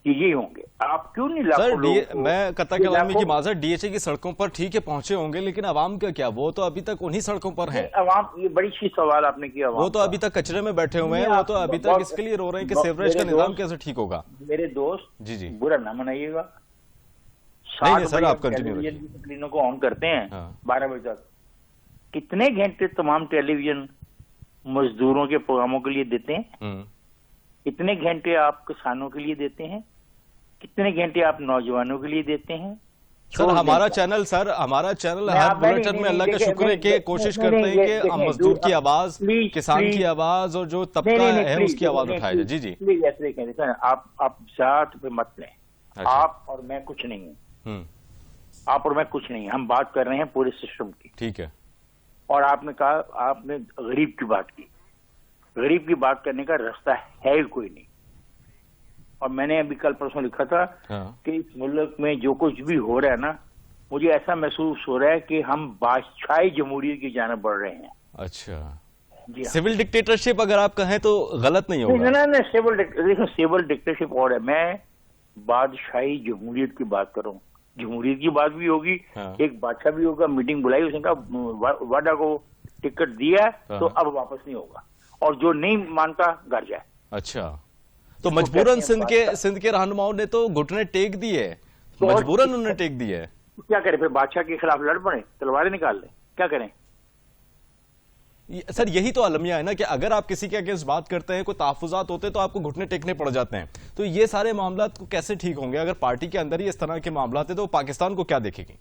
یہی ہوں گے. آپ کیوں نہیں لاکھوں لوگ, میں قطع کلامی کی معذرت, ڈی ایچ اے کی سڑکوں پر ٹھیک ہے پہنچے ہوں گے, لیکن عوام کا کیا؟ وہ تو ابھی تک انہی سڑکوں پر ہیں. عوام, یہ بڑی چیز سوال آپ نے کیا, وہ تو ابھی تک کچرے میں بیٹھے ہوئے ہیں, وہ تو ابھی تک اس کے لیے رو رہے ہیں کہ سیوریج کا نظام کیسے ٹھیک ہوگا. میرے دوست, جی جی, برا نہ منائیے گا, نہیں سر آپ کنٹینیو رکھیں. اسکرینوں کو آن کرتے ہیں 12 بجے تک, کتنے گھنٹے تمام ٹیلی ویژن مزدوروں کے پروگراموں کے لیے دیتے ہیں, کتنے گھنٹے آپ کسانوں کے لیے دیتے ہیں, کتنے گھنٹے آپ نوجوانوں کے لیے دیتے ہیں, سر ہمارا چینل ہر بلیٹن میں اللہ کا شکر ہے کہ کوشش کرتے ہیں کہ ہم مزدور کی آواز، کسان کی آواز اور جو طبقہ ہے اس کی آواز اٹھائے جائے. جی پلیز ایسے کہیں آپ ذات پہ مت لیں. آپ اور میں کچھ نہیں ہیں، آپ اور میں کچھ نہیں، ہم بات کر رہے ہیں پورے سسٹم کی. ٹھیک ہے. اور آپ نے کہا، آپ نے غریب کی بات کی. غریب کی بات کرنے کا راستہ ہے کوئی نہیں. اور میں نے ابھی کل پرسوں لکھا تھا کہ اس ملک میں جو کچھ بھی ہو رہا ہے نا، مجھے ایسا محسوس ہو رہا ہے کہ ہم بادشاہی جمہوریت کی جانب بڑھ رہے ہیں. اچھا، جی سول ڈکٹیٹرشپ اگر آپ کہیں تو غلط نہیں ہوگا. نہیں، سول ڈکٹیٹرشپ اور ہے. میں بادشاہی جمہوریت کی بات کروں. جمہوریت کی بات بھی ہوگی، ایک بادشاہ بھی ہوگا. میٹنگ بلائی، اس نے کہا وعدہ کو ٹکٹ دیا تو اب واپس نہیں ہوگا، اور جو نہیں مانتا گھر جائے. اچھا، تو مجبوراً سندھ کے رہنماؤں نے تو گھٹنے ٹیک دیے، مجبوراً انہوں نے ٹیک دیے. کیا کریں پھر؟ بادشاہ کے خلاف لڑ پڑے، تلواریں نکال لیں، کیا کریں؟ سر یہی تو المیہ ہے نا کہ اگر آپ کسی کے اگینسٹ بات کرتے ہیں، کوئی تحفظات ہوتے تو آپ کو گھٹنے ٹیکنے پڑ جاتے ہیں. تو یہ سارے معاملات کو کیسے ٹھیک ہوں گے اگر پارٹی کے اندر ہی اس طرح کے معاملات ہیں؟ تو پاکستان کو کیا دیکھے گی؟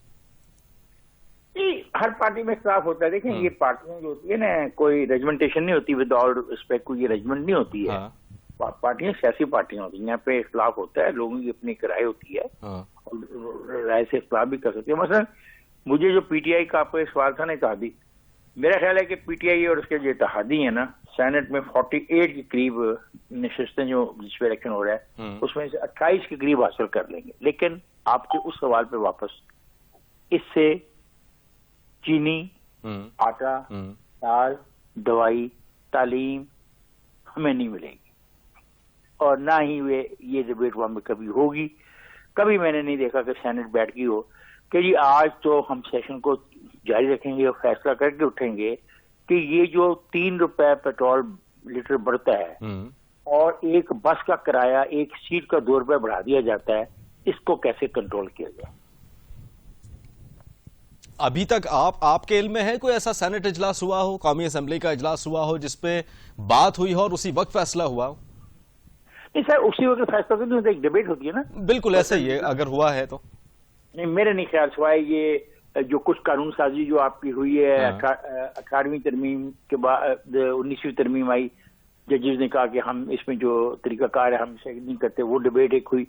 ہر پارٹی میں اختلاف ہوتا ہے. دیکھیں یہ پارٹیاں جو ہوتی ہے نا، کوئی ریجمنٹیشن نہیں ہوتی، ود آل ریسپیکٹ کوئی ریجمنٹ نہیں ہوتی ہے. پارٹیاں سیاسی پارٹیاں ہوتی ہیں، یہاں پہ اختلاف ہوتا ہے، لوگوں کی اپنی ایک رائے ہوتی ہے، اور رائے سے اختلاف بھی کر سکتے ہیں. مثلا مجھے جو پی ٹی آئی کا آپ کا سوال تھا نا اتحادی، میرا خیال ہے کہ پی ٹی آئی اور اس کے جو اتحادی ہیں نا، سینٹ میں 48 کے قریب نشستیں جو جس پہ الیکشن ہو رہا ہے، اس میں سے 28 کے قریب حاصل کر لیں گے. لیکن آپ کے اس سوال پہ واپس، اس سے چینی، آٹا، دال، دوائی، تعلیم ہمیں نہیں ملے گی، اور نہ ہی یہ ڈبیٹ وہاں میں کبھی ہوگی. کبھی میں نے نہیں دیکھا کہ سینٹ بیٹھ گئی ہو کہ جی آج تو ہم سیشن کو جاری رکھیں گے اور فیصلہ کر کے اٹھیں گے کہ یہ جو 3 روپے پیٹرول لیٹر بڑھتا ہے اور ایک بس کا کرایہ ایک سیٹ کا 2 روپے بڑھا دیا جاتا ہے، اس کو کیسے کنٹرول کیا جائے. ابھی تک آپ کے علم میں ہے کوئی ایسا سینٹ اجلاس ہوا ہو، قومی اسمبلی کا اجلاس ہوا ہو جس پہ بات ہوئی ہو اور اسی وقت فیصلہ ہوا ہو؟ نہیں سر، اسی وقت فیصلہ تو نہیں ہوتا، ایک ڈبیٹ ہوتی ہے نا. بالکل ایسا ہی ہے اگر ہوا ہے تو. نہیں، میرے نہیں خیال سوائے یہ جو کچھ قانون سازی جو آپ کی ہوئی ہے 18ویں ترمیم کے بعد 19ویں ترمیم آئی، ججز نے کہا کہ ہم اس میں جو طریقہ کار ہے ہم اسے نہیں کرتے، وہ ڈبیٹ ایک ہوئی.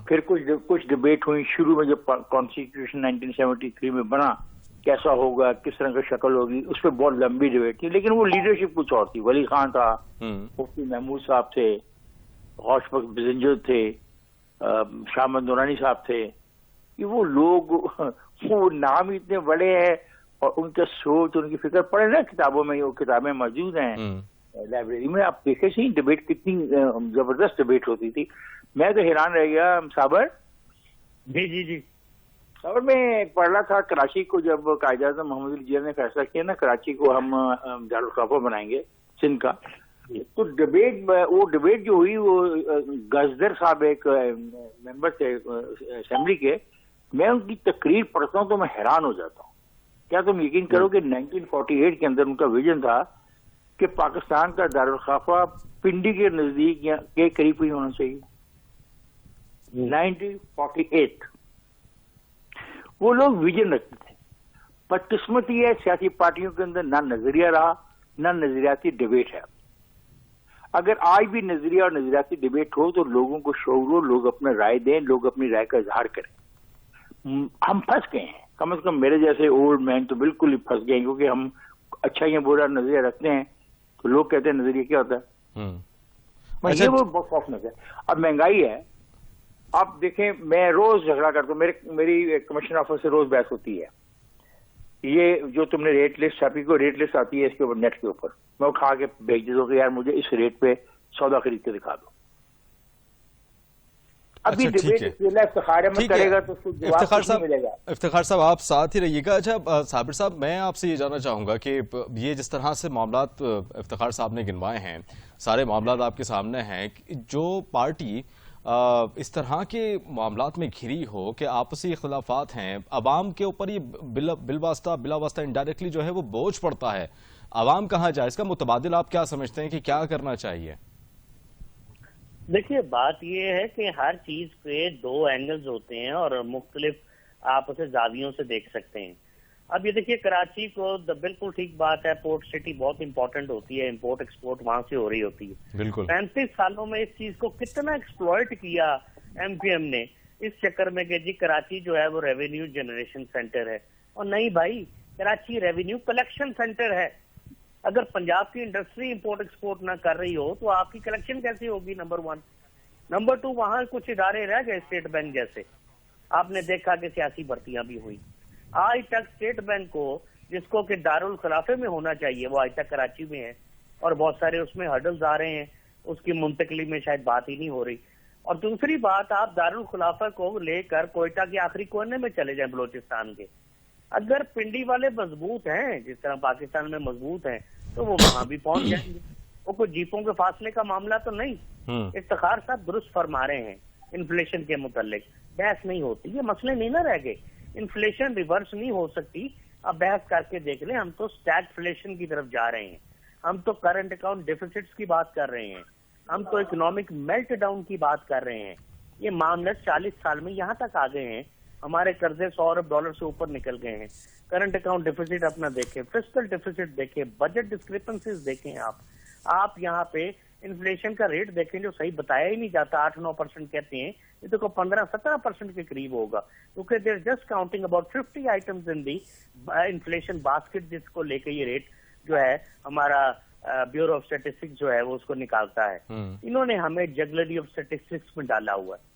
پھر کچھ ڈبیٹ ہوئی شروع میں جب کانسٹیٹیوشن 1973 میں بنا، کیسا ہوگا، کس طرح کی شکل ہوگی، اس پہ بہت لمبی ڈبیٹ تھی. لیکن وہ لیڈرشپ کچھ اور تھی. ولی خان تھا، مفتی محمود صاحب تھے، غوث بخش بزنجر تھے، شاہ احمد نورانی صاحب تھے. یہ وہ لوگ، وہ نام اتنے بڑے ہیں، اور ان کا سوچ، ان کی فکر پڑھے نا کتابوں میں، وہ کتابیں موجود ہیں لائبریری میں. آپ دیکھیں سی ڈبیٹ کتنی زبردست ڈبیٹ ہوتی تھی. میں تو حیران رہ گیا. صابر جی صابر میں پڑھ رہا تھا کراچی کو جب قائد اعظم محمد علی جناح نے فیصلہ کیا نا کراچی کو ہم دارالخلافہ بنائیں گے سندھ کا، تو وہ ڈبیٹ جو ہوئی، وہ گزدر صاحب ایک ممبر تھے اسمبلی کے، میں ان کی تقریر پڑھتا ہوں تو میں حیران ہو جاتا ہوں. کیا تم یقین کرو کہ 1948 کے اندر ان کا ویژن تھا کہ پاکستان کا دارالخلافہ پنڈی کے نزدیک یا کے قریب ہی ہونا چاہیے. 1948 وہ لوگ ویژن رکھتے تھے. بدقسمتی ہے سیاسی پارٹیوں کے اندر نہ نظریہ رہا نہ نظریاتی ڈبیٹ ہے. اگر آج بھی نظریہ اور نظریاتی ڈبیٹ ہو تو لوگوں کو شعور ہو، لوگ اپنا رائے دیں، لوگ اپنی رائے کا اظہار کریں. ہم پھنس گئے ہیں، کم از کم میرے جیسے اولڈ مین تو بالکل ہی پھنس گئے ہیں، کیونکہ ہم اچھا یا برا نظریہ رکھتے ہیں تو لوگ کہتے ہیں نظریہ کیا ہوتا ہے. یہ وہ بہت خوفناک ہے. اب مہنگائی ہے، آپ دیکھیں میں روز جھگڑا کرتا ہوں، میری کمشن آفس سے روز بحث ہوتی ہے. یہ جو تم نے ریٹ لسٹ چھاپی، کو ریٹ لسٹ آتی ہے اس کے اوپر نیٹ کے اوپر، میں اٹھا کے بھیج دیتا ہوں کہ یار مجھے اس ریٹ پہ سودا خرید کے دکھا دو. ابھی افتخار صاحب آپ ساتھ ہی رہیے گا. اچھا صابر صاحب، میں آپ سے یہ جاننا چاہوں گا کہ یہ جس طرح سے معاملات افتخار صاحب نے گنوائے ہیں، سارے معاملات آپ کے سامنے ہیں، جو پارٹی اس طرح کے معاملات میں گھری ہو کہ آپسی اختلافات ہیں، عوام کے اوپر یہ بلا واسطہ انڈائریکٹلی جو ہے وہ بوجھ پڑتا ہے، عوام کہاں جائے؟ اس کا متبادل آپ کیا سمجھتے ہیں کہ کیا کرنا چاہیے؟ دیکھیے بات یہ ہے کہ ہر چیز کے 2 اینگلز ہوتے ہیں اور مختلف آپ اسے زاویوں سے دیکھ سکتے ہیں. اب یہ دیکھیے کراچی کو بالکل ٹھیک بات ہے، پورٹ سٹی بہت امپورٹنٹ ہوتی ہے، امپورٹ ایکسپورٹ وہاں سے ہو رہی ہوتی ہے. بالکل 35 سالوں میں اس چیز کو کتنا ایکسپلوئٹ کیا ایم پی ایم نے اس چکر میں کہ جی کراچی جو ہے وہ ریونیو جنریشن سینٹر ہے. اور نہیں بھائی، کراچی ریونیو کلیکشن سینٹر ہے. اگر پنجاب کی انڈسٹری امپورٹ ایکسپورٹ نہ کر رہی ہو تو آپ کی کلیکشن کیسے ہوگی؟ نمبر 1. نمبر 2، وہاں کچھ ادارے رہ گئے اسٹیٹ بینک جیسے، آپ نے دیکھا کہ سیاسی بھرتیاں بھی ہوئی. آج تک اسٹیٹ بینک کو، جس کو کہ دارالخلافے میں ہونا چاہیے، وہ آج تک کراچی میں ہے اور بہت سارے اس میں ہرڈلز آ رہے ہیں، اس کی منتقلی میں شاید بات ہی نہیں ہو رہی. اور دوسری بات، آپ دارالخلافہ کو لے کر کوئٹہ کے آخری کونے میں چلے جائیں بلوچستان کے، اگر پنڈی والے مضبوط ہیں جس طرح پاکستان میں مضبوط ہیں تو وہ وہاں بھی پہنچ جائیں گے. وہ کوئی جیپوں کے فاصلے کا معاملہ تو نہیں. افتخار صاحب درست فرما رہے ہیں، انفلیشن کے متعلق بحث نہیں ہوتی، یہ مسئلے نہیں نہ رہ گئے. انفلیشن ریورس نہیں ہو سکتی. اب بحث کر کے دیکھ لیں، ہم تو اسٹیگفلیشن کی طرف جا رہے ہیں، ہم تو کرنٹ اکاؤنٹ ڈیفیسٹس کی بات کر رہے ہیں، ہم تو اکنامک میلٹ ڈاؤن کی بات کر رہے ہیں. یہ معاملے 40 سال میں یہاں تک آ گئے ہیں، ہمارے قرضے $100 ارب سے اوپر نکل گئے ہیں. کرنٹ اکاؤنٹ ڈیفیسٹ اپنا دیکھیں، فسکل ڈیفیسٹ دیکھیں، بجٹ ڈسکرپنسیز دیکھیں. آپ یہاں پہ انفلیشن کا ریٹ دیکھیں جو صحیح بتایا ہی نہیں جاتا. 8-9% کہتے ہیں، یہ تو 15-17% کے قریب ہوگا، کیونکہ they're just counting about 50 items in the inflation basket, جس کو لے کے یہ ریٹ جو ہے ہمارا بیورو آف اسٹیٹسٹکس جو ہے وہ اس کو نکالتا ہے. انہوں نے ہمیں جگلری آف اسٹیٹسٹکس میں ڈالا ہوا ہے.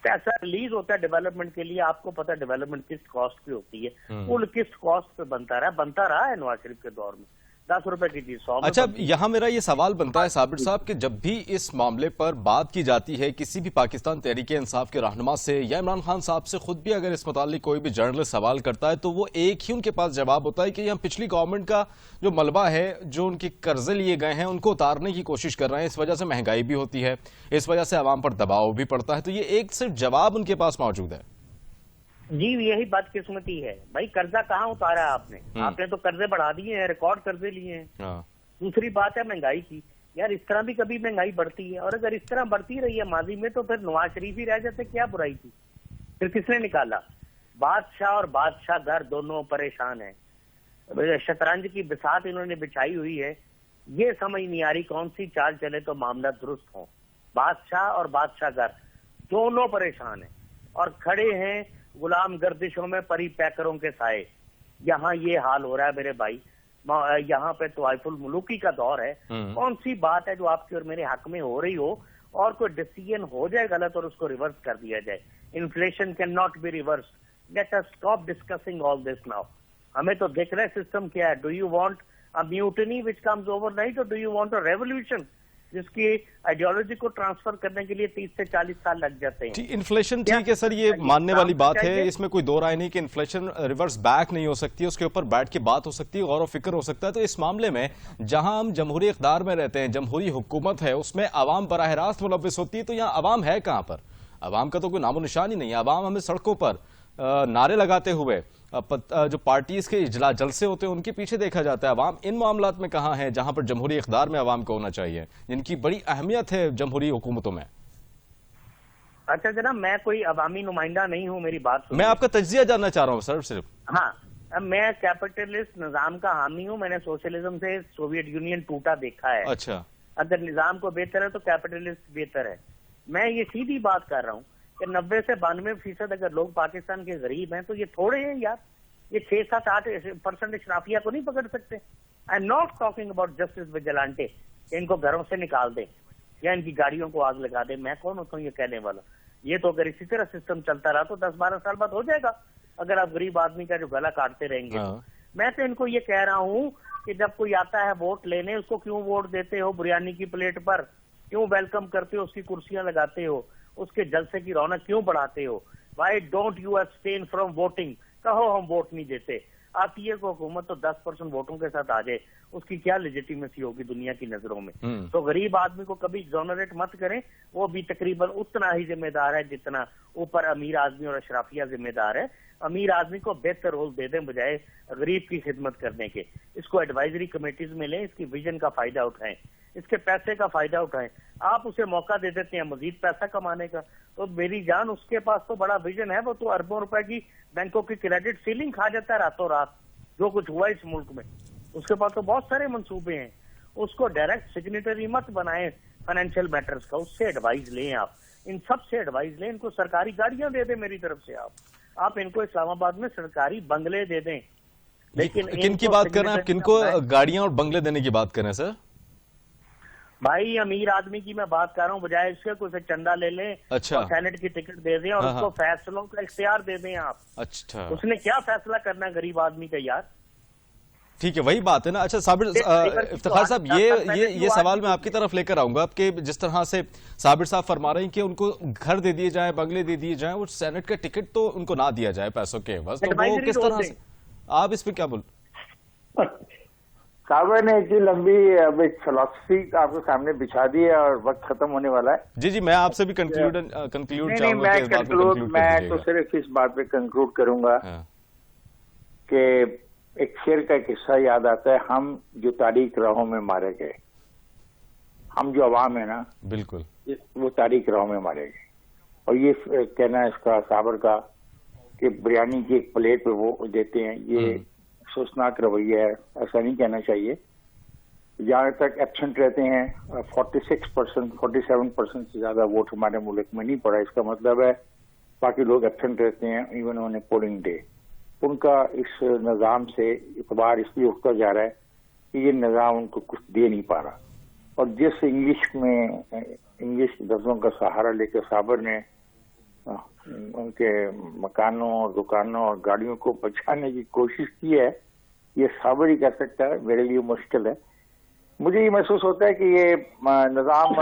پیسہ ریلیز ہوتا ہے ڈیولپمنٹ کے لیے، آپ کو پتا ڈیولپمنٹ کس کاسٹ پہ ہوتی ہے، کل کس کاسٹ پہ بنتا رہا ہے نواز شریف کے دور میں. 10 روپے کی چیز 100 میں. اچھا، یہاں میرا یہ سوال بنتا ہے صابر صاحب کہ جب بھی اس معاملے پر بات کی جاتی ہے کسی بھی پاکستان تحریک انصاف کے رہنما سے یا عمران خان صاحب سے خود بھی اگر اس متعلق کوئی بھی جرنلسٹ سوال کرتا ہے تو وہ ایک ہی ان کے پاس جواب ہوتا ہے کہ ہم پچھلی گورنمنٹ کا جو ملبہ ہے، جو ان کے قرضے لیے گئے ہیں، ان کو اتارنے کی کوشش کر رہے ہیں. اس وجہ سے مہنگائی بھی ہوتی ہے، اس وجہ سے عوام پر دباؤ بھی پڑتا ہے. تو یہ ایک صرف جواب ان کے پاس موجود ہے. جی یہی بدقسمتی ہے بھائی. قرضہ کہاں اتارا آپ نے تو قرضے بڑھا دیے ہیں، ریکارڈ قرضے لیے ہیں. دوسری بات ہے مہنگائی کی. یار اس طرح بھی کبھی مہنگائی بڑھتی ہے، اور اگر اس طرح بڑھتی رہی ہے ماضی میں تو پھر نواز شریف ہی رہ جاتے، کیا برائی تھی؟ پھر کس نے نکالا؟ بادشاہ اور بادشاہ گھر دونوں پریشان ہیں. شطرنج کی بساط انہوں نے بچھائی ہوئی ہے، یہ سمجھ نہیں آ رہی کون سی چال چلے تو معاملہ درست ہو. بادشاہ اور بادشاہ گھر دونوں پریشان ہیں اور کھڑے ہیں غلام گردشوں میں پری پیکروں کے سائے. یہاں یہ حال ہو رہا ہے میرے بھائی. یہاں پہ طوائف الملوکی کا دور ہے. کون سی بات ہے جو آپ کی اور میرے حق میں ہو رہی ہو اور کوئی ڈیسیژن ہو جائے غلط اور اس کو ریورس کر دیا جائے؟ Inflation can not be reverse. Let us stop discussing all this now. ہمیں تو دیکھ رہے سسٹم کیا ہے. Do you want a mutiny which comes overnight اور do you want a revolution جس کی آئیڈیالوجی کو ٹرانسفر کرنے کے لیے 30 سے 40 سال لگ جاتے ہیں؟ انفلیشن ٹھیک ہے سر، یہ ماننے والی بات ہے، اس میں کوئی دو رائے نہیں کہ انفلیشن ریورس بیک نہیں ہو سکتی، اس کے اوپر بیٹھ کے بات ہو سکتی ہے، غور و فکر ہو سکتا ہے. تو اس معاملے میں جہاں ہم جمہوری اقدار میں رہتے ہیں، جمہوری حکومت ہے، اس میں عوام براہ راست ملوث ہوتی ہے. تو یہاں عوام ہے کہاں پر؟ عوام کا تو کوئی نام و نشان ہی نہیں ہے. عوام ہمیں سڑکوں پر نعرے لگاتے ہوئے، جو پارٹیز کے اجلاس جلسے ہوتے ہیں ان کے پیچھے دیکھا جاتا ہے. عوام ان معاملات میں کہاں ہے جہاں پر جمہوری اقدار میں عوام کو ہونا چاہیے، جن کی بڑی اہمیت ہے جمہوری حکومتوں میں؟ اچھا جناب، میں کوئی عوامی نمائندہ نہیں ہوں، میری بات سنیں. میں آپ کا تجزیہ جاننا چاہ رہا ہوں سر صرف. ہاں، اب میں کیپٹلسٹ نظام کا حامی ہوں. میں نے سوشلزم سے سوویت یونین ٹوٹا دیکھا ہے. اچھا، اگر نظام کو بہتر ہے تو کیپٹلسٹ بہتر ہے. میں یہ سیدھی بات کر رہا ہوں کہ 90 سے 92% اگر لوگ پاکستان کے غریب ہیں تو یہ تھوڑے ہیں یار. یہ 6-7-8% اشرافیہ کو نہیں پکڑ سکتے. I am not talking about justice vigilante کہ ان کو گھروں سے نکال دیں یا ان کی گاڑیوں کو آگ لگا دیں. میں کون ہوتا ہوں یہ کہنے والا؟ یہ تو اگر اسی طرح سسٹم چلتا رہا تو 10-12 سال بعد ہو جائے گا، اگر آپ غریب آدمی کا جو گلا کاٹتے رہیں گے. میں تو ان کو یہ کہہ رہا ہوں کہ جب کوئی آتا ہے ووٹ لینے، اس کو کیوں ووٹ دیتے ہو؟ بریانی کی پلیٹ پر کیوں ویلکم کرتے ہو؟ اس کی کرسیاں لگاتے ہو؟ اس کے جلسے کی رونق کیوں بڑھاتے ہو؟ Why don't you abstain from voting? کہو ہم ووٹ نہیں دیتے. آتی ہے کوئی حکومت تو 10% ووٹوں کے ساتھ آ جائے، اس کی کیا لیجیٹیمیسی ہوگی دنیا کی نظروں میں؟ تو غریب آدمی کو کبھی ایگزونریٹ مت کریں. وہ بھی تقریباً اتنا ہی ذمہ دار ہے جتنا اوپر امیر آدمی اور اشرافیہ ذمہ دار ہے. امیر آدمی کو بہتر رول دے دیں بجائے غریب کی خدمت کرنے کے. اس کو ایڈوائزری کمیٹیز میں لیں، اس کی ویژن کا فائدہ اٹھائیں، اس کے پیسے کا فائدہ اٹھائیں. آپ اسے موقع دے دیتے ہیں مزید پیسہ کمانے کا. تو میری جان اس کے پاس تو بڑا ویژن ہے, وہ تو اربوں روپے کی بینکوں کی کریڈٹ سیلنگ کھا جاتا ہے راتوں رات. جو کچھ ہوا اس ملک میں اس کے پاس تو بہت سارے منصوبے ہیں. اس کو ڈائریکٹ سگنیٹری مت بنائیں فائنینشیل میٹرز کا, اس سے ایڈوائز لیں, آپ ان سب سے ایڈوائز لیں. ان کو سرکاری گاڑیاں دے دیں میری طرف سے, آپ ان کو اسلام آباد میں سرکاری بنگلے دے دیں. لیکن کن کی بات کر رہے ہیں آپ, کن کو گاڑیاں اور بنگلے دینے کی بات کر رہے ہیں سر؟ بھائی امیر آدمی کی میں بات کر رہا ہوں, بجائے اس کے کوئی چندہ لے لیں, اچھا, سینٹ کی ٹکٹ دے دیں اور اس کو فیصلوں کا اختیار دے دیں آپ. اچھا, اس نے کیا فیصلہ کرنا ہے غریب آدمی کا یار؟ ٹھیک ہے, وہی بات ہے نا. اچھا صابر افتخار صاحب, یہ سوال میں آپ کی طرف لے کر آؤں گا کہ جس طرح سے صابر صاحب فرما رہے ہیں کہ ان کو گھر دے دیے جائیں, بنگلے دے دیے جائیں, وہ سینٹ کا ٹکٹ تو ان کو نہ دیا جائے پیسوں کے عوض, تو وہ کس طرح سے, آپ اس پہ کیا بول؟ صابر نے اتنی لمبی اب ایک فلسفی آپ کے سامنے بچھا دی ہے اور وقت ختم ہونے والا ہے. جی میں آپ سے بھی کنکلوڈ چاہوں گا کہ اس بات پہ کنکلوڈ میں تو صرف اس بات پہ کنکلوڈ کروں گا کہ ایک شعر کا ایک حصہ یاد آتا ہے, ہم جو تاریخ راہوں میں مارے گئے, ہم جو عوام ہے نا بالکل وہ تاریخ راہوں میں مارے گئے. اور یہ کہنا ہے اس کا صابر کا کہ بریانی کی ایک پلیٹ پہ وہ دیتے ہیں, یہ افسوسناک رویہ ہے, ایسا نہیں کہنا چاہیے. جہاں تک ایبسنٹ رہتے ہیں 46%, 47% سے زیادہ ووٹ ہمارے ملک میں نہیں پڑا, اس کا مطلب ہے باقی لوگ ایبسنٹ رہتے ہیں even on a polling day. ان کا اس نظام سے اعتبار اس لیے اٹھتا جا رہا ہے کہ یہ نظام ان کو کچھ دے نہیں پا رہا. اور جس انگلش لفظوں کا سہارا لے کے صابر نے ان کے مکانوں اور دکانوں اور گاڑیوں کو بچانے کی کوشش کی ہے, یہ صابر ہی کر سکتا ہے, میرے لیے مشکل ہے. مجھے یہ محسوس ہوتا ہے کہ یہ نظام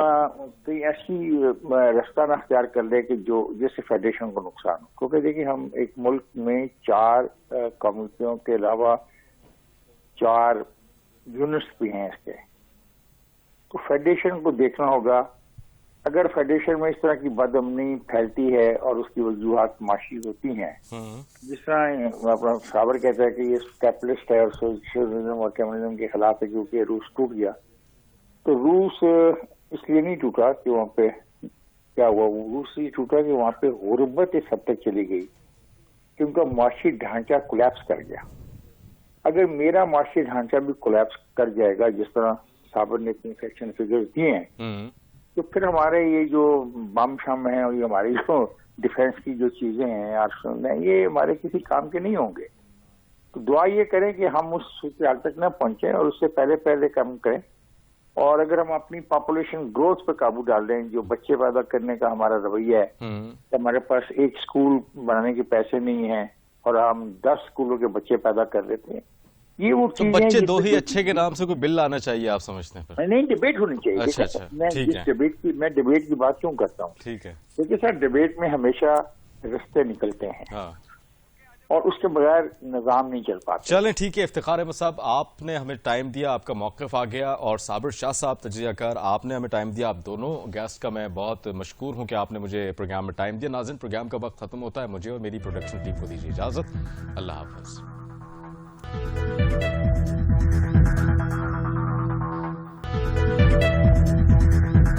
کوئی ایسی رستہ نہ اختیار کر لے کہ جس سے فیڈریشن کو نقصان ہو, کیونکہ دیکھیے ہم ایک ملک میں 4 کمیونٹیوں کے علاوہ 4 یونٹس بھی ہیں اس کے, تو فیڈریشن کو دیکھنا ہوگا. اگر فیڈریشن میں اس طرح کی بد امنی پھیلتی ہے اور اس کی وجوہات معاشی ہوتی ہیں, جس طرح اپنا صابر کہتا ہے کہ یہ کیپٹلسٹ ہے اور سوشلزم اور کمیونزم کے خلاف ہے کیونکہ روس ٹوٹ گیا, تو روس اس لیے نہیں ٹوٹا کہ وہاں پہ کیا ہوا, روس یہ ٹوٹا کہ وہاں پہ غربت اس حد تک چلی گئی کہ ان کا معاشی ڈھانچہ کولیپس کر گیا. اگر میرا معاشی ڈھانچہ بھی کولیپس کر جائے گا جس طرح صابر نے اتنے سیکشن فگرز دیے ہیں, تو پھر ہمارے یہ جو بم شم ہیں اور یہ ہماری جو ڈیفینس کی جو چیزیں ہیں آرسنل ہیں, یہ ہمارے کسی کام کے نہیں ہوں گے. تو دعا یہ کریں کہ ہم اس صورتحال تک نہ پہنچیں اور اس سے پہلے کام کریں. اور اگر ہم اپنی پاپولیشن گروتھ پہ قابو ڈال دیں, جو بچے پیدا کرنے کا ہمارا رویہ ہے, کہ ہمارے پاس ایک اسکول بنانے کے پیسے نہیں ہیں اور ہم 10 اسکولوں کے بچے پیدا کر لیتے ہیں, یہ وہ تو بچے 2 ہی اچھے کے نام سے کوئی بل لانا چاہیے آپ سمجھتے ہیں؟ نہیں, ڈیبیٹ ہونی چاہیے. اچھا, میں ڈیبیٹ کی بات کیوں کرتا ہوں, ٹھیک ہے, کیونکہ سر ڈیبیٹ میں ہمیشہ رستے نکلتے ہیں اور اس کے بغیر نظام نہیں چل پاتا. چلیں ٹھیک ہے. افتخار احمد صاحب, آپ نے ہمیں ٹائم دیا, آپ کا موقف آ گیا, اور صابر شاہ صاحب تجزیہ کار, آپ نے ہمیں ٹائم دیا. آپ دونوں گیسٹ کا میں بہت مشکور ہوں کہ آپ نے مجھے پروگرام میں ٹائم دیا. ناظرین, پروگرام کا وقت ختم ہوتا ہے, مجھے اور میری پروڈکشن ٹیم کو دیجیے اجازت. اللہ حافظ.